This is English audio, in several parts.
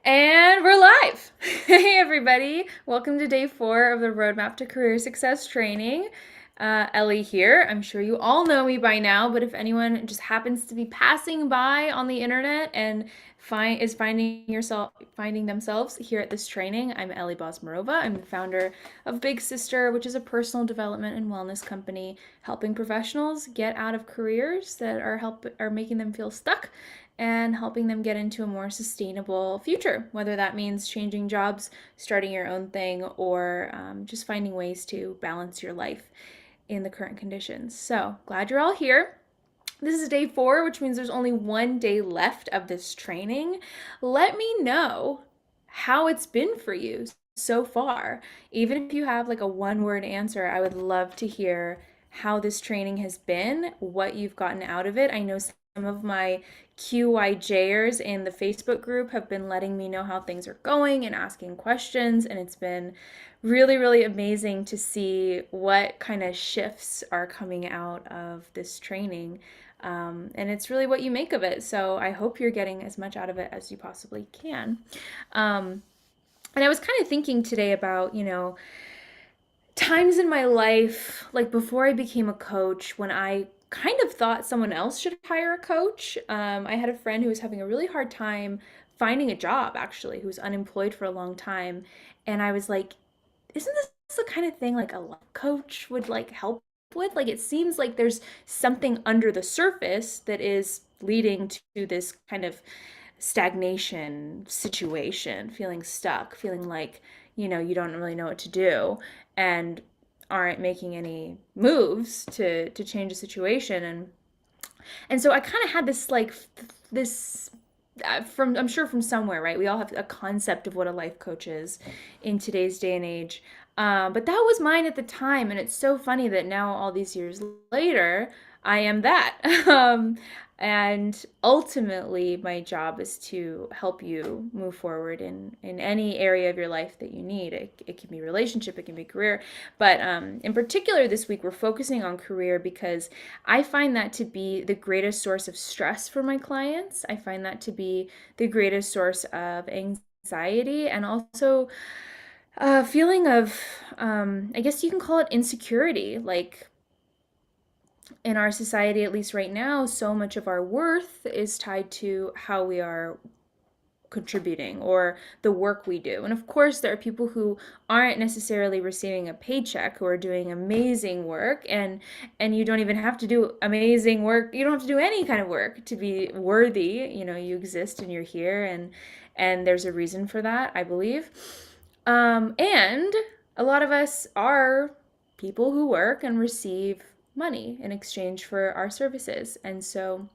And we're live. Hey, everybody. Welcome to day 4 of the Roadmap to Career Success training. Ellie here. I'm sure you all know me by now, but if anyone just happens to be passing by on the internet and finding themselves here at this training, I'm Ellie Bosmarova. I'm the founder of Big Sister, which is a personal development and wellness company helping professionals get out of careers that are making them feel stuck and helping them get into a more sustainable future, whether that means changing jobs, starting your own thing, or just finding ways to balance your life in the current conditions. So, glad you're all here. This is day 4, which means there's only one day left of this training. Let me know how it's been for you so far. Even if you have like a one-word answer, I would love to hear how this training has been, what you've gotten out of it. I know some of my QYJers in the Facebook group have been letting me know how things are going and asking questions, and it's been really, really amazing to see what kind of shifts are coming out of this training. And it's really what you make of it. So I hope you're getting as much out of it as you possibly can. Um, and I was kind of thinking today about, times in my life, like before I became a coach, when I kind of thought someone else should hire a coach. I had a friend who was having a really hard time finding a job, actually, who was unemployed for a long time. And I was like, isn't this the kind of thing like a life coach would like help with? Like it seems like there's something under the surface that is leading to this kind of stagnation situation, feeling stuck, feeling like, you don't really know what to do and aren't making any moves to change the situation. And so I kind of had this like this from I'm sure from somewhere, right? We all have a concept of what a life coach is in today's day and age. But that was mine at the time, and it's so funny that now, all these years later, I am that. And ultimately, my job is to help you move forward in any area of your life that you need. It can be relationship, it can be career. But in particular, this week, we're focusing on career because I find that to be the greatest source of stress for my clients. I find that to be the greatest source of anxiety and also a feeling of, I guess you can call it insecurity. Like in our society, at least right now, so much of our worth is tied to how we are contributing or the work we do. And of course, there are people who aren't necessarily receiving a paycheck who are doing amazing work, and you don't even have to do amazing work. You don't have to do any kind of work to be worthy. You exist and you're here, and there's a reason for that, I believe. And a lot of us are people who work and receive money in exchange for our services. And so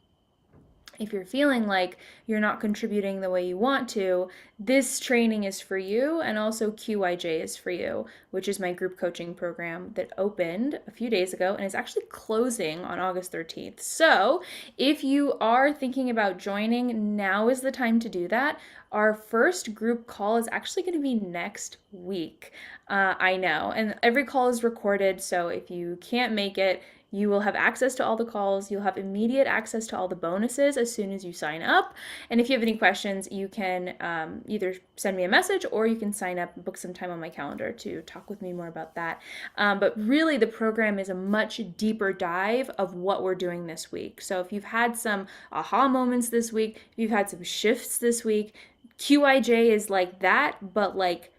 if you're feeling like you're not contributing the way you want to, this training is for you, and also QYJ is for you, which is my group coaching program that opened a few days ago and is actually closing on August 13th. So if you are thinking about joining, now is the time to do that. Our first group call is actually going to be next week. I know, and every call is recorded, so if you can't make it, you will have access to all the calls. You'll have immediate access to all the bonuses as soon as you sign up. And if you have any questions, you can either send me a message or you can sign up and book some time on my calendar to talk with me more about that. But really, the program is a much deeper dive of what we're doing this week. So if you've had some aha moments this week, if you've had some shifts this week, QIJ is like that, but like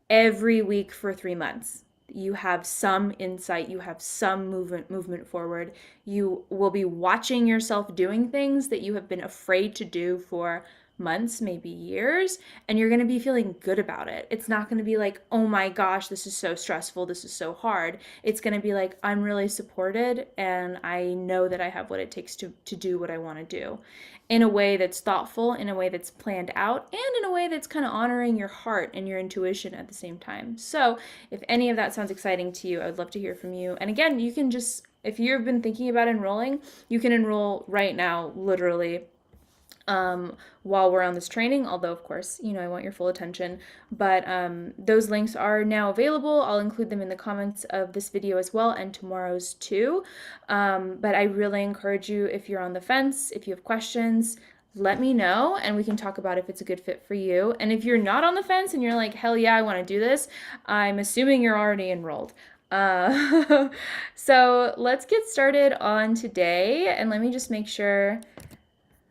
every week for 3 months. You have some insight, you have some movement forward. You will be watching yourself doing things that you have been afraid to do for months, maybe years, and you're going to be feeling good about it. It's not going to be like, oh my gosh, this is so stressful, this is so hard. It's going to be like, I'm really supported and I know that I have what it takes to do what I want to do in a way that's thoughtful, in a way that's planned out, and in a way that's kind of honoring your heart and your intuition at the same time. So if any of that sounds exciting to you, I would love to hear from you. And again, you can just, if you've been thinking about enrolling, you can enroll right now, literally, while we're on this training, although of course, I want your full attention, but those links are now available. I'll include them in the comments of this video as well, and tomorrow's too. But I really encourage you, if you're on the fence, if you have questions, let me know and we can talk about if it's a good fit for you. And if you're not on the fence and you're like, hell yeah, I want to do this, I'm assuming you're already enrolled. So let's get started on today. And let me just make sure.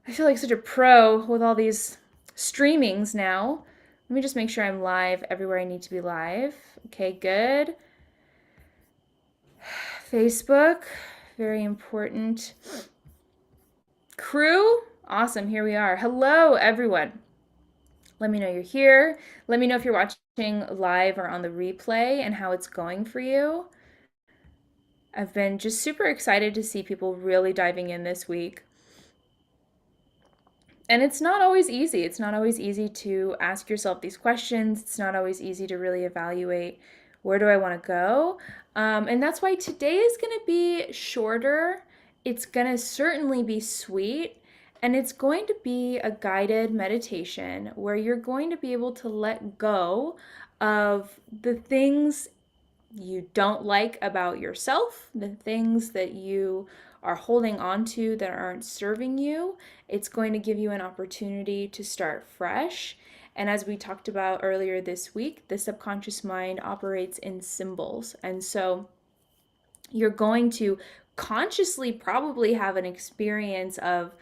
I feel like such a pro with all these streamings now. Let me just make sure I'm live everywhere I need to be live. Okay, good. Facebook, very important. Crew, awesome, here we are. Hello, everyone. Let me know you're here. Let me know if you're watching live or on the replay and how it's going for you. I've been just super excited to see people really diving in this week. And it's not always easy. It's not always easy to ask yourself these questions. It's not always easy to really evaluate where do I want to go. And that's why today is going to be shorter. It's going to certainly be sweet. And it's going to be a guided meditation where you're going to be able to let go of the things you don't like about yourself, the things that you are holding on to that aren't serving you. It's going to give you an opportunity to start fresh. And as we talked about earlier this week, the subconscious mind operates in symbols. And so you're going to consciously probably have an experience of,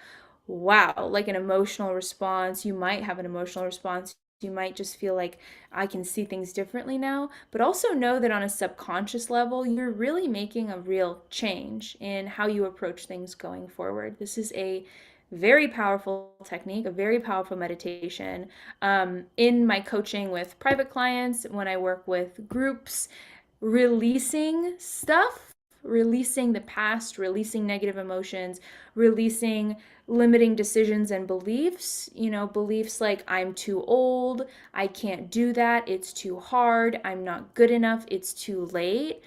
wow, like an emotional response. You might have an emotional response. You might just feel like I can see things differently now, but also know that on a subconscious level, you're really making a real change in how you approach things going forward. This is a very powerful technique, a very powerful meditation. In my coaching with private clients, when I work with groups, releasing stuff, releasing the past, releasing negative emotions, releasing limiting decisions and beliefs, beliefs like I'm too old, I can't do that, it's too hard, I'm not good enough, it's too late.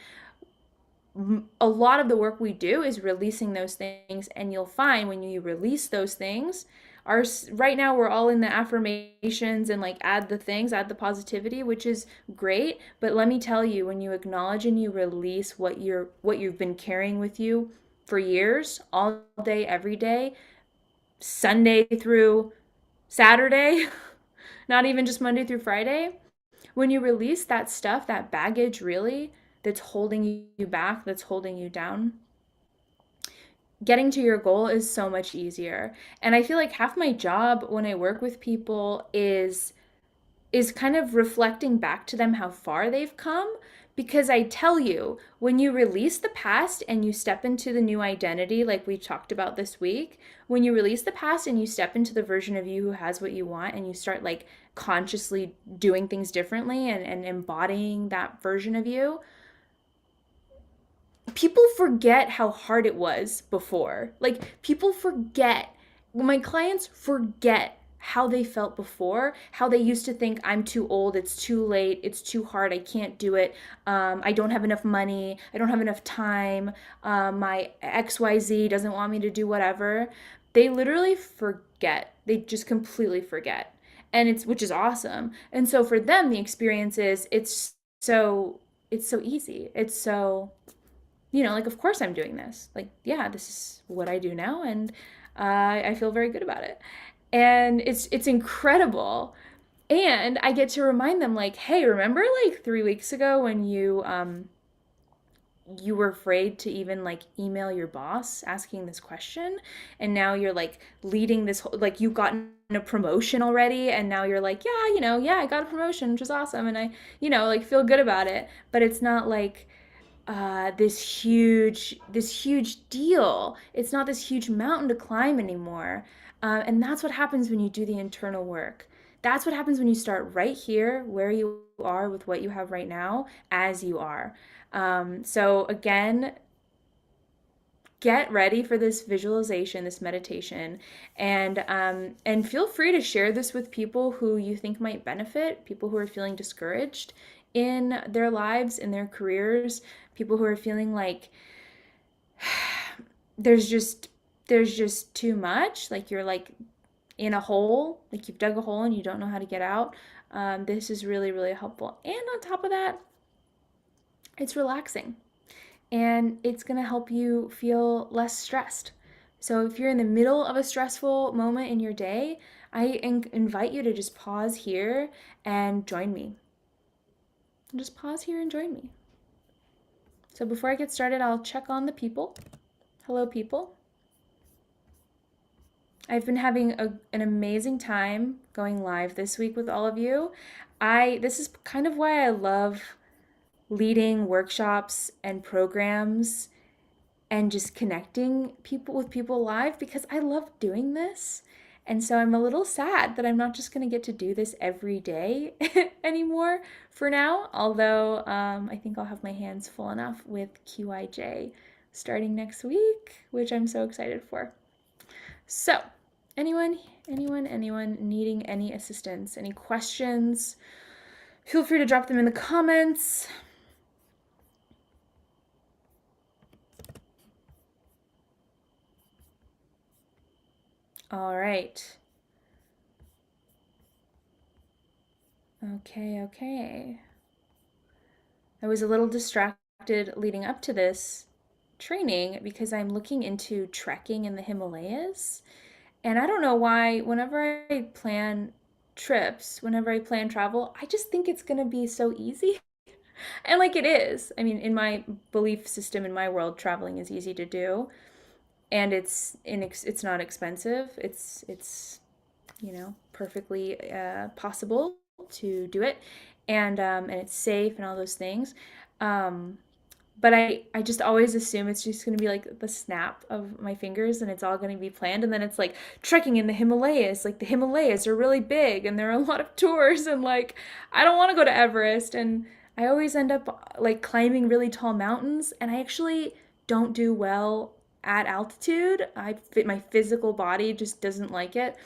A lot of the work we do is releasing those things, and you'll find when you release those things, our right now we're all in the affirmations and like add the things, add the positivity, which is great, but let me tell you, when you acknowledge and you release what you've been carrying with you for years, all day every day, Sunday through Saturday, not even just Monday through Friday, when you release that stuff, that baggage really that's holding you back, that's holding you down, getting to your goal is so much easier. And I feel like half my job when I work with people is kind of reflecting back to them how far they've come, because I tell you, when you release the past and you step into the new identity like we talked about this week, when you release the past and you step into the version of you who has what you want and you start like consciously doing things differently and embodying that version of you, people forget how hard it was before. Like, people forget. My clients forget how they felt before, how they used to think, I'm too old, it's too late, it's too hard, I can't do it, I don't have enough money, I don't have enough time, my XYZ doesn't want me to do whatever. They literally forget. They just completely forget. And which is awesome. And so for them, the experience is it's so easy. It's so like, of course I'm doing this. Like, yeah, this is what I do now, and I feel very good about it. And it's incredible. And I get to remind them, like, hey, remember like 3 weeks ago when you were afraid to even like email your boss asking this question, and now you're like leading this whole, like, you've gotten a promotion already, and now you're like, yeah, yeah, I got a promotion, which is awesome, and I like feel good about it. But it's not like this huge deal. It's not this huge mountain to climb anymore. And that's what happens when you do the internal work. That's what happens when you start right here, where you are with what you have right now, as you are. So again, get ready for this visualization, this meditation, and feel free to share this with people who you think might benefit, people who are feeling discouraged in their lives, in their careers, people who are feeling like there's just too much, like you're like in a hole, like you've dug a hole and you don't know how to get out. This is really, really helpful. And on top of that, it's relaxing and it's going to help you feel less stressed, So if you're in the middle of a stressful moment in your day, I invite you to just pause here and join me. Just pause here and join me. So before I get started, I'll check on the people. Hello, people. I've been having an amazing time going live this week with all of you. This is kind of why I love leading workshops and programs and just connecting people with people live because I love doing this. And so I'm a little sad that I'm not just going to get to do this every day anymore for now. Although I think I'll have my hands full enough with QIJ starting next week, which I'm so excited for. So, anyone needing any assistance, any questions, feel free to drop them in the comments. All right. Okay. I was a little distracted leading up to this training because I'm looking into trekking in the Himalayas. And I don't know why, whenever I plan trips, whenever I plan travel, I just think it's going to be so easy. And like it is. I mean, in my belief system, in my world, traveling is easy to do. And it's not expensive. It's perfectly possible to do it, and it's safe and all those things. Um, but I just always assume it's just going to be like the snap of my fingers and it's all going to be planned. And then it's like trekking in the Himalayas. Like the Himalayas are really big and there are a lot of tours. And like, I don't want to go to Everest. And I always end up like climbing really tall mountains. And I actually don't do well at altitude. My physical body just doesn't like it.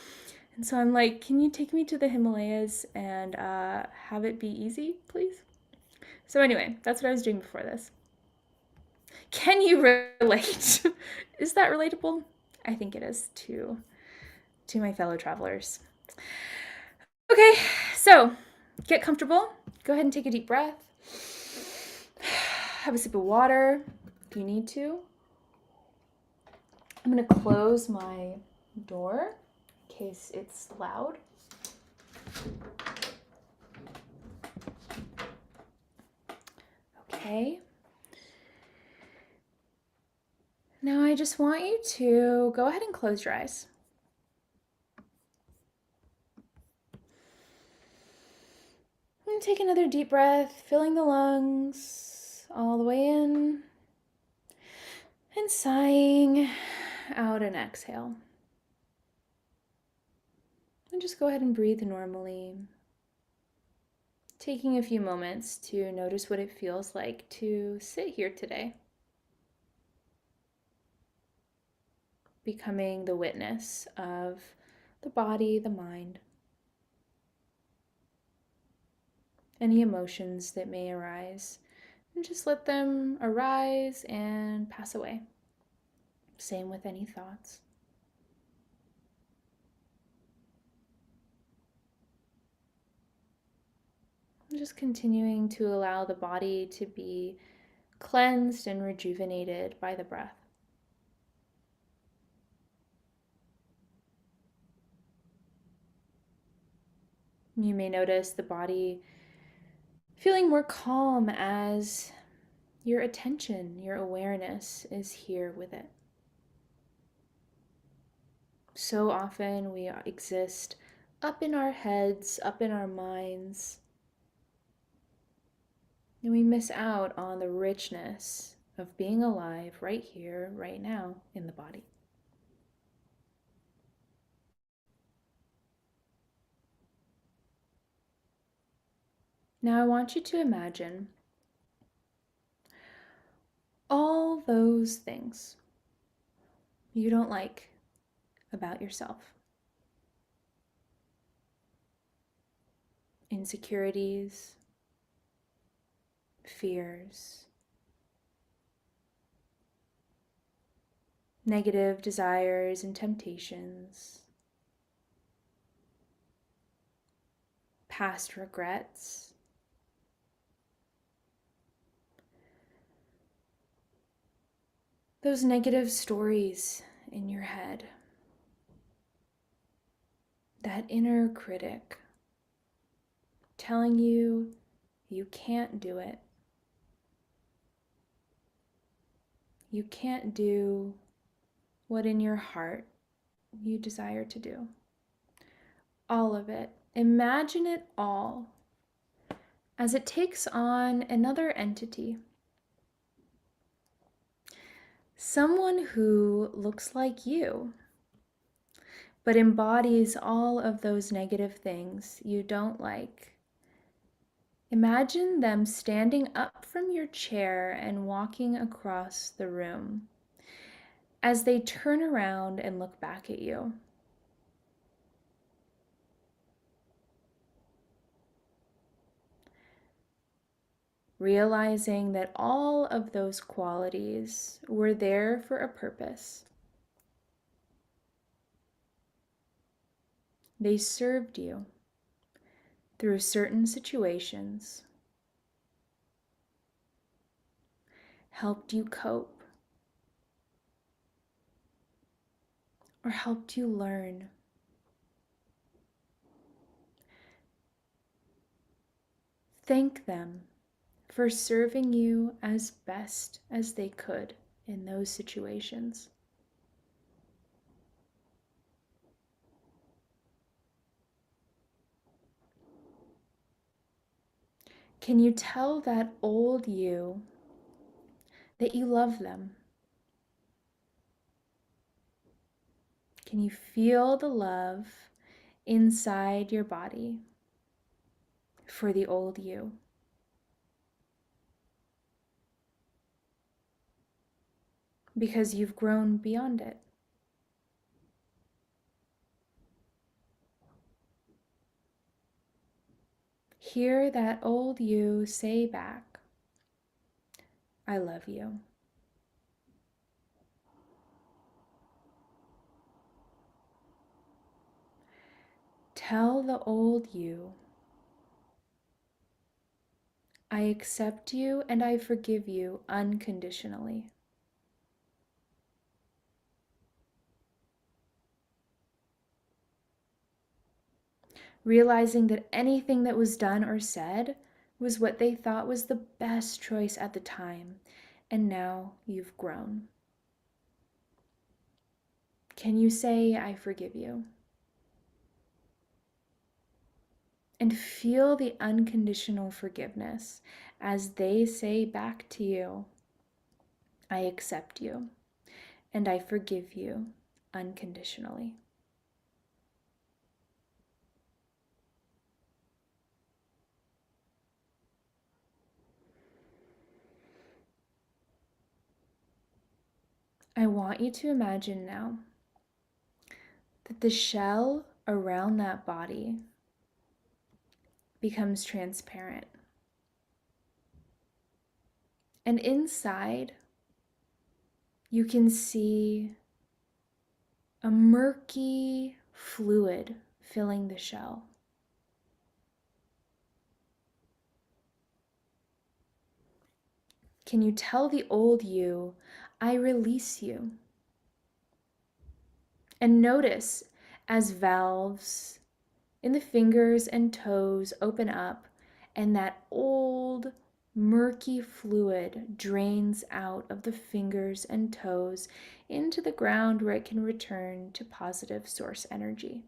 And so I'm like, can you take me to the Himalayas and have it be easy, please? So anyway, that's what I was doing before this. Can you relate? Is that relatable? I think it is to my fellow travelers. Okay, so get comfortable. Go ahead and take a deep breath. Have a sip of water if you need to. I'm going to close my door in case it's loud. Okay. Now I just want you to go ahead and close your eyes. And take another deep breath, filling the lungs all the way in and sighing out and exhale. And just go ahead and breathe normally, taking a few moments to notice what it feels like to sit here today, becoming the witness of the body, the mind, any emotions that may arise, and just let them arise and pass away. Same with any thoughts. Just continuing to allow the body to be cleansed and rejuvenated by the breath. You may notice the body feeling more calm as your attention, your awareness is here with it. So often we exist up in our heads, up in our minds, and we miss out on the richness of being alive right here, right now, in the body. Now I want you to imagine all those things you don't like about yourself. Insecurities, fears, negative desires and temptations, past regrets, those negative stories in your head, that inner critic telling you you can't do it. You can't do what in your heart you desire to do. All of it. Imagine it all as it takes on another entity. Someone who looks like you, but embodies all of those negative things you don't like. Imagine them standing up from your chair and walking across the room as they turn around and look back at you. Realizing that all of those qualities were there for a purpose. They served you through certain situations, helped you cope, or helped you learn. Thank them for serving you as best as they could in those situations. Can you tell that old you that you love them? Can you feel the love inside your body for the old you? Because you've grown beyond it. Hear that old you say back, I love you. Tell the old you, I accept you and I forgive you unconditionally. Realizing that anything that was done or said was what they thought was the best choice at the time, and now you've grown. Can you say, I forgive you? And feel the unconditional forgiveness as they say back to you, I accept you and I forgive you unconditionally. I want you to imagine now that the shell around that body becomes transparent. And inside, you can see a murky fluid filling the shell. Can you tell the old you, I release you? And notice as valves in the fingers and toes open up and that old murky fluid drains out of the fingers and toes into the ground where it can return to positive source energy.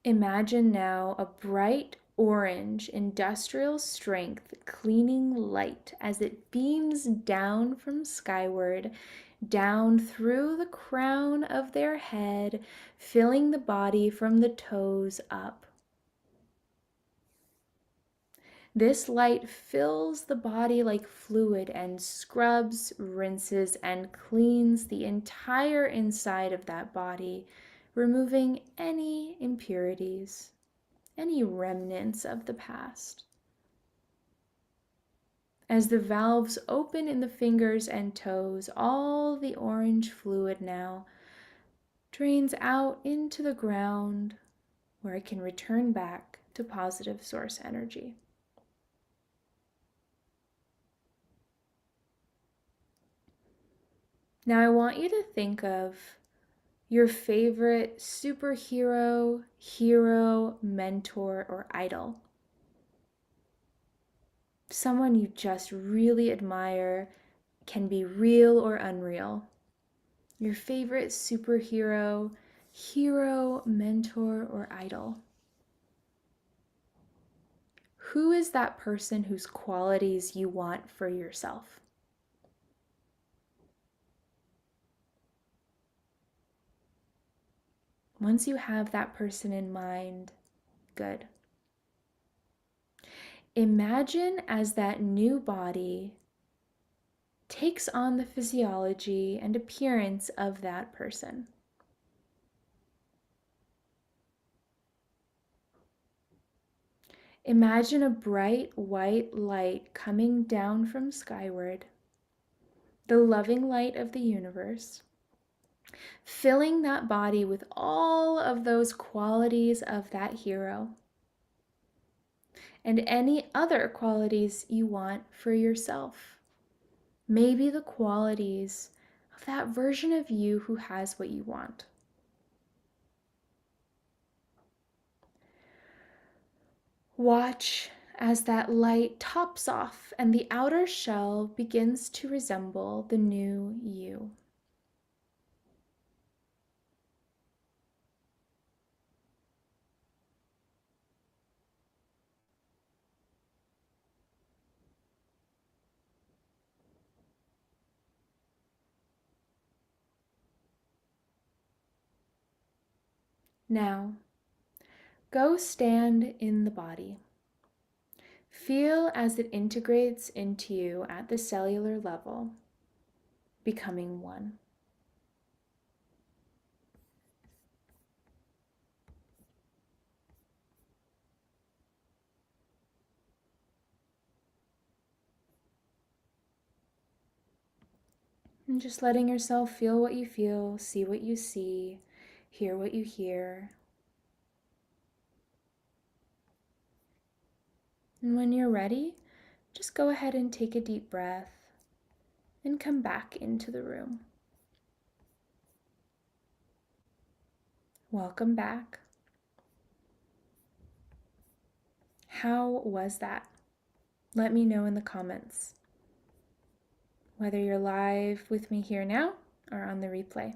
Imagine now a bright orange industrial strength cleaning light as it beams down from skyward, down through the crown of their head, filling the body from the toes up. This light fills the body like fluid and scrubs, rinses, and cleans the entire inside of that body, removing any impurities, any remnants of the past. As the valves open in the fingers and toes, all the orange fluid now drains out into the ground where it can return back to positive source energy. Now, I want you to think of your favorite superhero, hero, mentor, or idol. Someone you just really admire, can be real or unreal. Your favorite superhero, hero, mentor, or idol. Who is that person whose qualities you want for yourself? Once you have that person in mind, good. Imagine as that new body takes on the physiology and appearance of that person. Imagine a bright white light coming down from skyward, the loving light of the universe, filling that body with all of those qualities of that hero and any other qualities you want for yourself. Maybe the qualities of that version of you who has what you want. Watch as that light tops off and the outer shell begins to resemble the new you. Now, go stand in the body. Feel as it integrates into you at the cellular level, becoming one. And just letting yourself feel what you feel, see what you see, hear what you hear. And when you're ready, just go ahead and take a deep breath and come back into the room. Welcome back. How was that? Let me know in the comments, whether you're live with me here now or on the replay.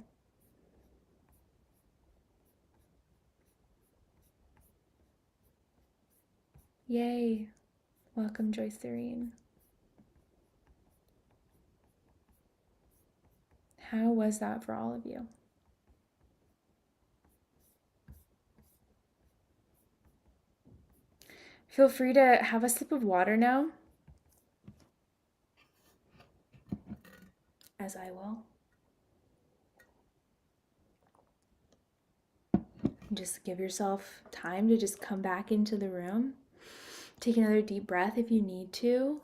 Yay! Welcome, Joyce Serene. How was that for all of you? Feel free to have a sip of water now, as I will. Just give yourself time to just come back into the room. Take another deep breath if you need to.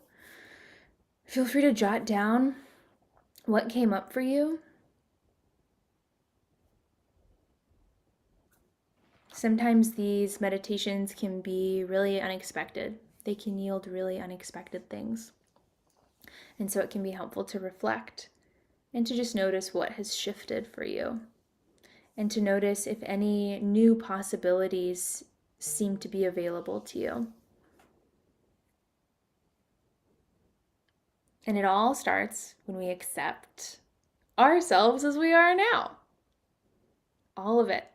Feel free to jot down what came up for you. Sometimes these meditations can be really unexpected. They can yield really unexpected things. And so it can be helpful to reflect and to just notice what has shifted for you, and to notice if any new possibilities seem to be available to you. And it all starts when we accept ourselves as we are now. All of it.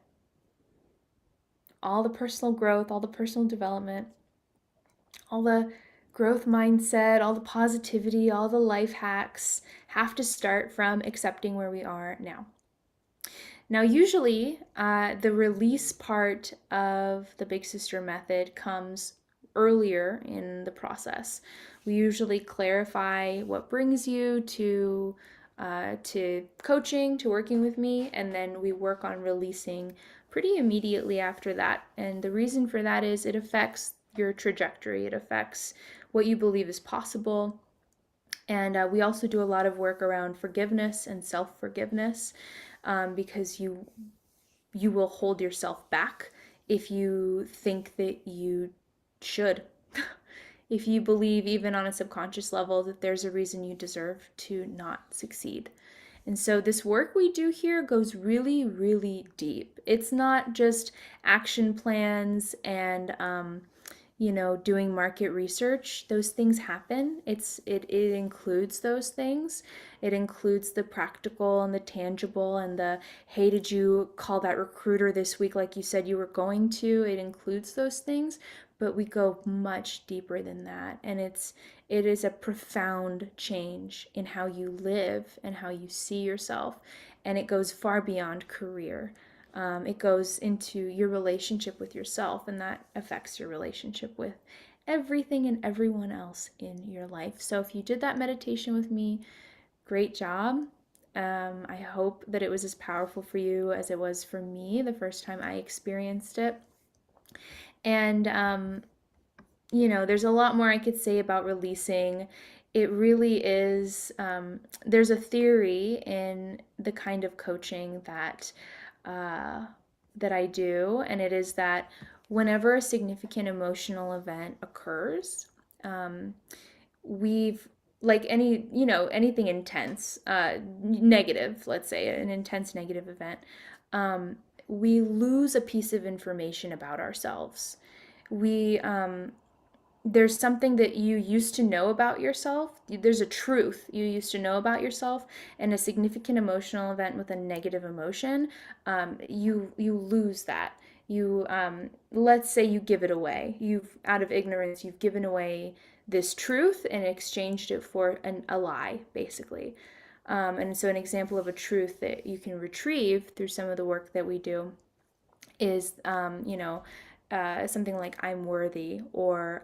All the personal growth, all the personal development, all the growth mindset, all the positivity, all the life hacks have to start from accepting where we are now. Now, usually, the release part of the Big Sister method comes earlier in the process. We usually clarify what brings you to coaching, to working with me, and then we work on releasing pretty immediately after that. And the reason for that is it affects your trajectory. It affects what you believe is possible. And we also do a lot of work around forgiveness and self-forgiveness, because you will hold yourself back if you think that you should. If you believe, even on a subconscious level, that there's a reason you deserve to not succeed. And so this work we do here goes really, really deep. It's not just action plans and doing market research. Those things happen. It includes those things. It includes the practical and the tangible and the, hey, did you call that recruiter this week like you said you were going to? It includes those things, but we go much deeper than that. And it is a profound change in how you live and how you see yourself. And it goes far beyond career. It goes into your relationship with yourself, and that affects your relationship with everything and everyone else in your life. So, if you did that meditation with me, great job. I hope that it was as powerful for you as it was for me the first time I experienced it. And there's a lot more I could say about releasing. It really is, there's a theory in the kind of coaching uh, that I do, and it is that whenever a significant emotional event occurs, we've like anything intense, negative, let's say an intense negative event, we lose a piece of information about ourselves. We There's something that you used to know about yourself. There's a truth you used to know about yourself, and a significant emotional event with a negative emotion, you lose that. Let's say you give it away. You've out of ignorance, you've given away this truth and exchanged it for a lie, basically. And so, an example of a truth that you can retrieve through some of the work that we do is, something like I'm worthy, or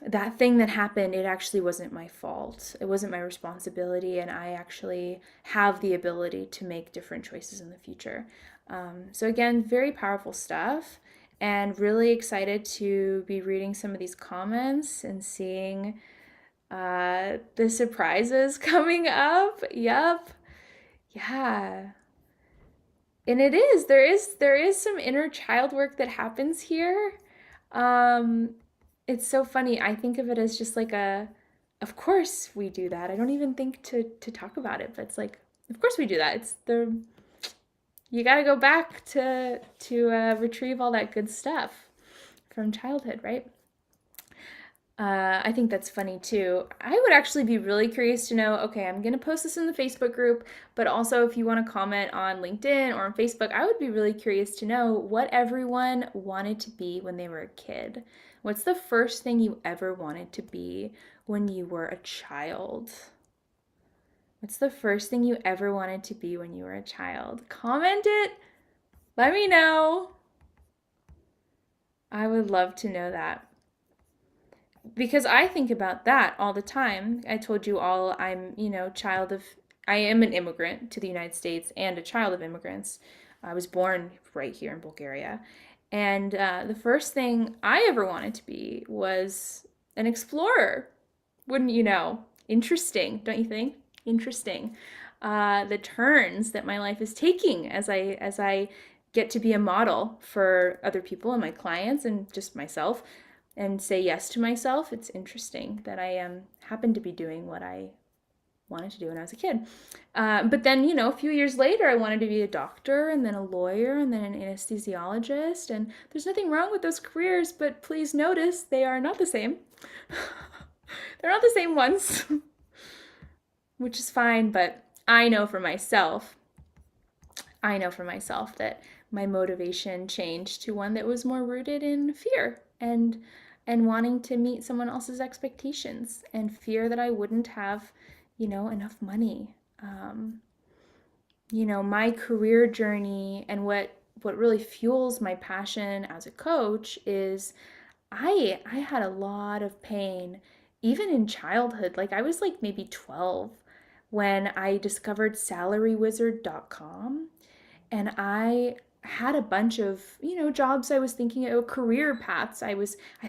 that thing that happened, it actually wasn't my fault. It wasn't my responsibility, and I actually have the ability to make different choices in the future. So, again, very powerful stuff, and really excited to be reading some of these comments and seeing the surprises coming up. Yep. Yeah. And there is some inner child work that happens here. Um, it's so funny. I think of it as just like of course we do that. I don't even think to talk about it, but it's like, of course we do that. You got to go back to retrieve all that good stuff from childhood, right? I think that's funny too. I would actually be really curious to know, okay, I'm going to post this in the Facebook group, but also if you want to comment on LinkedIn or on Facebook, I would be really curious to know what everyone wanted to be when they were a kid. What's the first thing you ever wanted to be when you were a child? What's the first thing you ever wanted to be when you were a child? Comment it. Let me know. I would love to know that, because I think about that all the time. I told you all I am an immigrant to the United States and a child of immigrants. I was born right here in Bulgaria. And the first thing I ever wanted to be was an explorer. Wouldn't you know? Interesting, don't you think? Interesting. The turns that my life is taking as I get to be a model for other people and my clients and just myself, and say yes to myself. It's interesting that I happen to be doing what I wanted to do when I was a kid. But then, a few years later, I wanted to be a doctor and then a lawyer and then an anesthesiologist. And there's nothing wrong with those careers, but please notice they are not the same. They're not the same ones, which is fine. But I know for myself that my motivation changed to one that was more rooted in fear and wanting to meet someone else's expectations, and fear that I wouldn't have, enough money. My career journey and what really fuels my passion as a coach is I had a lot of pain even in childhood. Like I was like maybe 12 when I discovered salarywizard.com, and I had a bunch of jobs I was thinking of, career paths I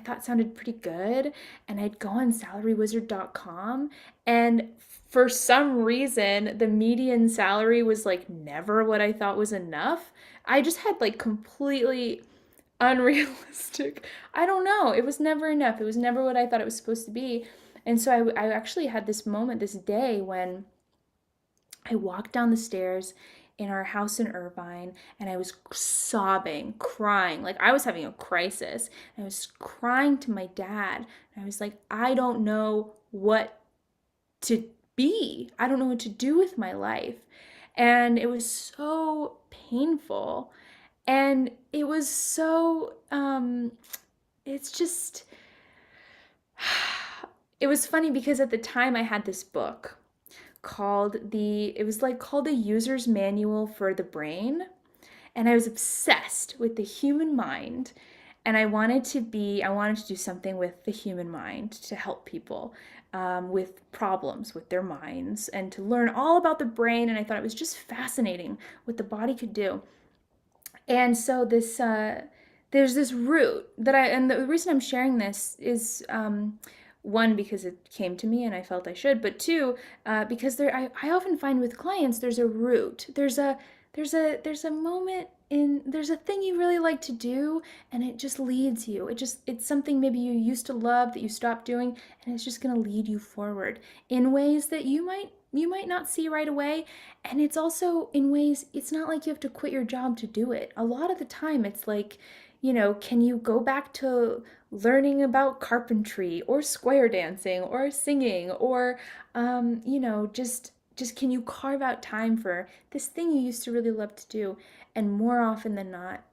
thought sounded pretty good, and I'd go on salarywizard.com, and for some reason the median salary was like never what I thought was enough. I just had like completely unrealistic, I don't know, it was never enough, it was never what I thought it was supposed to be. And so I actually had this moment this day when I walked down the stairs in our house in Irvine and I was sobbing, crying. Like I was having a crisis. I was crying to my dad. And I was like, I don't know what to be. I don't know what to do with my life. And it was so painful. And it was so, it's just, it was funny because at the time I had this book it was like called the User's Manual for the Brain. And I was obsessed with the human mind. And I wanted to do something with the human mind to help people with problems with their minds and to learn all about the brain. And I thought it was just fascinating what the body could do. And so there's this root and the reason I'm sharing this is one, because it came to me and I felt I should, but two, because I often find with clients, there's a root. There's a moment there's a thing you really like to do and it just leads you. It's something maybe you used to love that you stopped doing and it's just going to lead you forward in ways that you might not see right away. And it's also in ways, it's not like you have to quit your job to do it. A lot of the time, it's like, can you go back to learning about carpentry or square dancing or singing or, just can you carve out time for this thing you used to really love to do? And more often than not,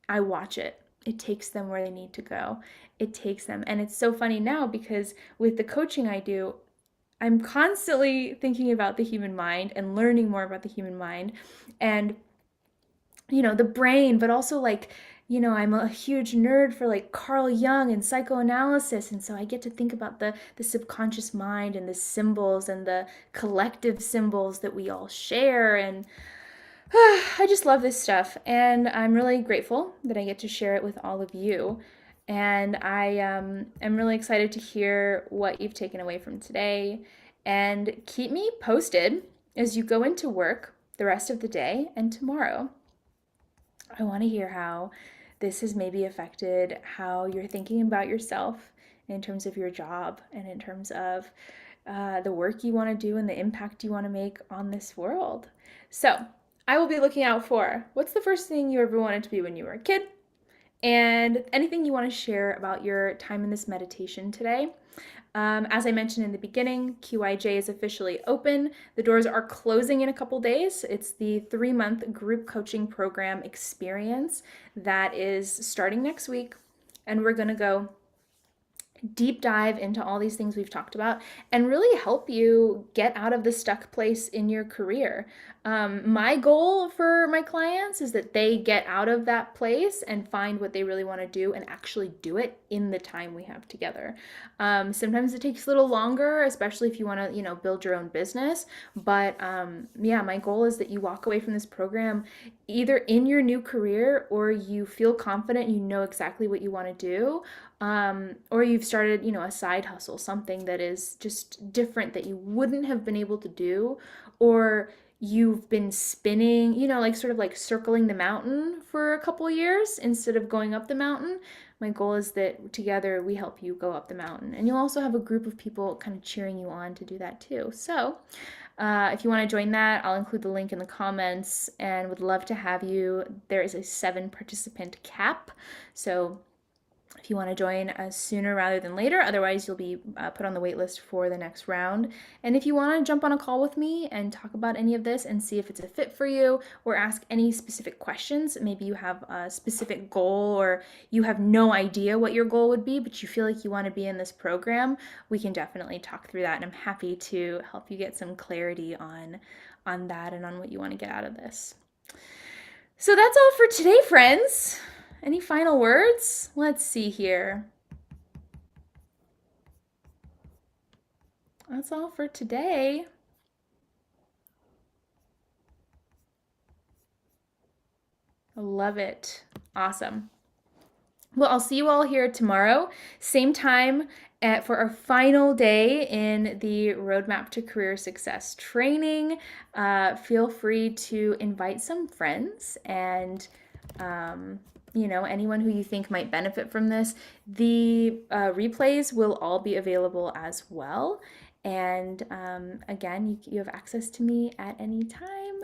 I watch it. It takes them where they need to go. It takes them. And it's so funny now because with the coaching I do, I'm constantly thinking about the human mind and learning more about the human mind and, the brain, but also like, I'm a huge nerd for like Carl Jung and psychoanalysis. And so I get to think about the subconscious mind and the symbols and the collective symbols that we all share. And I just love this stuff. And I'm really grateful that I get to share it with all of you. And I am really excited to hear what you've taken away from today. And keep me posted as you go into work the rest of the day and tomorrow. I want to hear how this has maybe affected how you're thinking about yourself in terms of your job and in terms of the work you want to do and the impact you want to make on this world. So, I will be looking out for what's the first thing you ever wanted to be when you were a kid, and anything you want to share about your time in this meditation today. As I mentioned in the beginning, QIJ is officially open. The doors are closing in a couple days. It's the 3-month group coaching program experience that is starting next week. And we're going to go deep dive into all these things we've talked about and really help you get out of the stuck place in your career. My goal for my clients is that they get out of that place and find what they really want to do and actually do it in the time we have together. Sometimes it takes a little longer, especially if you want to, build your own business. But yeah, my goal is that you walk away from this program either in your new career or you feel confident, you know exactly what you want to do. Or you've started, a side hustle, something that is just different that you wouldn't have been able to do, or you've been spinning, like sort of like circling the mountain for a couple years instead of going up the mountain. My goal is that together we help you go up the mountain. And you'll also have a group of people kind of cheering you on to do that too. So if you want to join that, I'll include the link in the comments and would love to have you. There is a 7 participant cap. So if you want to join sooner rather than later, otherwise you'll be put on the wait list for the next round. And if you want to jump on a call with me and talk about any of this and see if it's a fit for you or ask any specific questions, maybe you have a specific goal or you have no idea what your goal would be, but you feel like you want to be in this program, we can definitely talk through that. And I'm happy to help you get some clarity on that and on what you want to get out of this. So that's all for today, friends. Any final words? Let's see here. That's all for today. I love it. Awesome. Well, I'll see you all here tomorrow, same time for our final day in the Roadmap to Career Success training. Feel free to invite some friends and anyone who you think might benefit from this. The replays will all be available as well. And again, you have access to me at any time,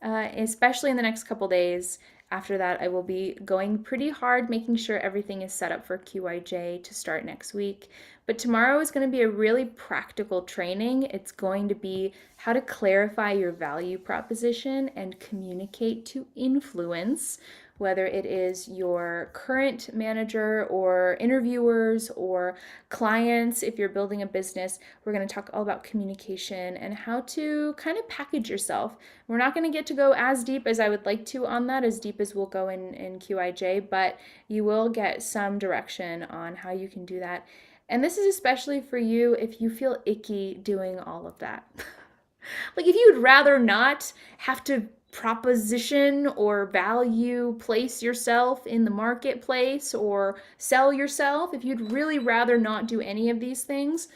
especially in the next couple days. After that, I will be going pretty hard, making sure everything is set up for QIJ to start next week. But tomorrow is going to be a really practical training. It's going to be how to clarify your value proposition and communicate to influence, whether it is your current manager or interviewers or clients. If you're building a business, we're going to talk all about communication and how to kind of package yourself. We're not going to get to go as deep as I would like to on that, as deep as we'll go in QIJ, but you will get some direction on how you can do that. And this is especially for you if you feel icky doing all of that. Like if you'd rather not have to proposition or value place yourself in the marketplace or sell yourself, if you'd really rather not do any of these things,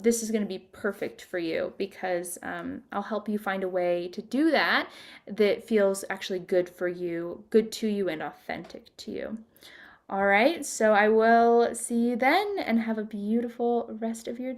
this is going to be perfect for you because I'll help you find a way to do that that feels actually good for you, good to you, and authentic to you. All right, so I will see you then and have a beautiful rest of your day.